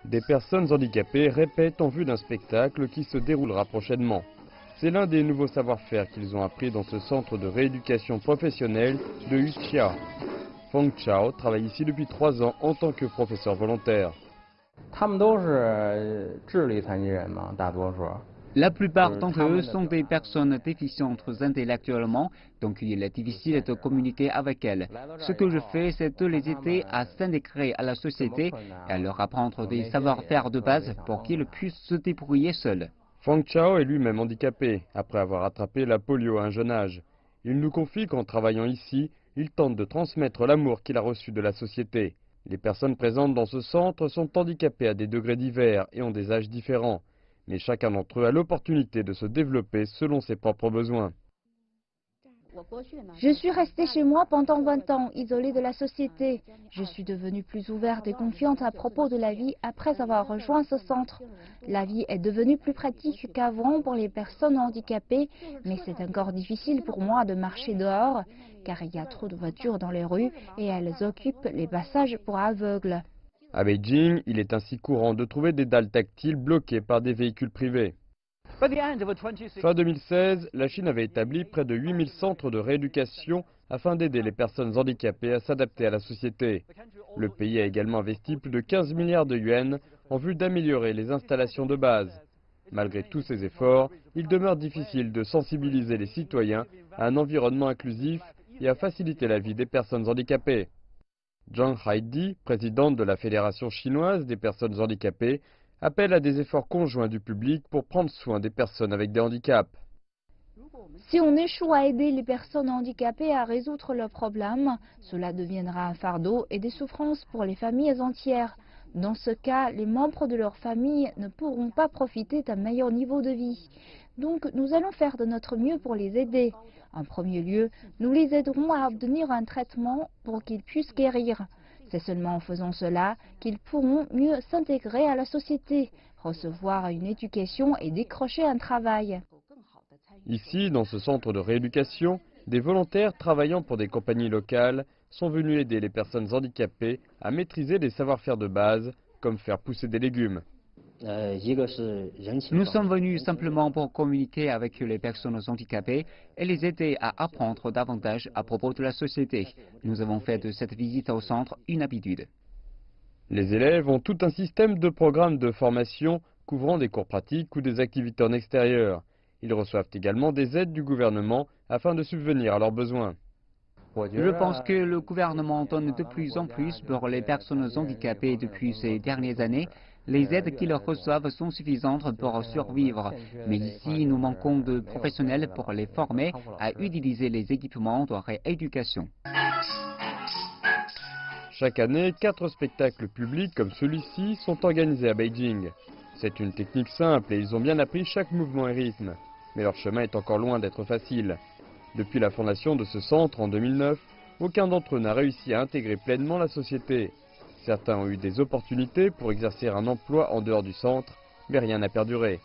Des personnes handicapées répètent en vue d'un spectacle qui se déroulera prochainement. C'est l'un des nouveaux savoir-faire qu'ils ont appris dans ce centre de rééducation professionnelle de Yuxia. Feng Chao travaille ici depuis 3 ans en tant que professeur volontaire. La plupart d'entre eux sont des personnes déficientes intellectuellement, donc il est difficile de communiquer avec elles. Ce que je fais, c'est de les aider à s'intégrer à la société et à leur apprendre des savoir-faire de base pour qu'ils puissent se débrouiller seuls. Feng Chao est lui-même handicapé, après avoir attrapé la polio à un jeune âge. Il nous confie qu'en travaillant ici, il tente de transmettre l'amour qu'il a reçu de la société. Les personnes présentes dans ce centre sont handicapées à des degrés divers et ont des âges différents. Mais chacun d'entre eux a l'opportunité de se développer selon ses propres besoins. Je suis restée chez moi pendant 20 ans, isolée de la société. Je suis devenue plus ouverte et confiante à propos de la vie après avoir rejoint ce centre. La vie est devenue plus pratique qu'avant pour les personnes handicapées, mais c'est encore difficile pour moi de marcher dehors, car il y a trop de voitures dans les rues et elles occupent les passages pour aveugles. À Beijing, il est ainsi courant de trouver des dalles tactiles bloquées par des véhicules privés. Fin 2016, la Chine avait établi près de 8000 centres de rééducation afin d'aider les personnes handicapées à s'adapter à la société. Le pays a également investi plus de 15 milliards de yuans en vue d'améliorer les installations de base. Malgré tous ces efforts, il demeure difficile de sensibiliser les citoyens à un environnement inclusif et à faciliter la vie des personnes handicapées. Zhang Haidi, présidente de la Fédération chinoise des personnes handicapées, appelle à des efforts conjoints du public pour prendre soin des personnes avec des handicaps. Si on échoue à aider les personnes handicapées à résoudre leurs problèmes, cela deviendra un fardeau et des souffrances pour les familles entières. Dans ce cas, les membres de leur famille ne pourront pas profiter d'un meilleur niveau de vie. Donc, nous allons faire de notre mieux pour les aider. En premier lieu, nous les aiderons à obtenir un traitement pour qu'ils puissent guérir. C'est seulement en faisant cela qu'ils pourront mieux s'intégrer à la société, recevoir une éducation et décrocher un travail. Ici, dans ce centre de rééducation, des volontaires travaillant pour des compagnies locales sont venus aider les personnes handicapées à maîtriser les savoir-faire de base, comme faire pousser des légumes. Nous sommes venus simplement pour communiquer avec les personnes handicapées et les aider à apprendre davantage à propos de la société. Nous avons fait de cette visite au centre une habitude. Les élèves ont tout un système de programmes de formation couvrant des cours pratiques ou des activités en extérieur. Ils reçoivent également des aides du gouvernement afin de subvenir à leurs besoins. Je pense que le gouvernement donne de plus en plus pour les personnes handicapées depuis ces dernières années. Les aides qu'ils reçoivent sont suffisantes pour survivre. Mais ici, nous manquons de professionnels pour les former à utiliser les équipements de rééducation. Chaque année, 4 spectacles publics comme celui-ci sont organisés à Beijing. C'est une technique simple et ils ont bien appris chaque mouvement et rythme. Mais leur chemin est encore loin d'être facile. Depuis la fondation de ce centre en 2009, aucun d'entre eux n'a réussi à intégrer pleinement la société. Certains ont eu des opportunités pour exercer un emploi en dehors du centre, mais rien n'a perduré.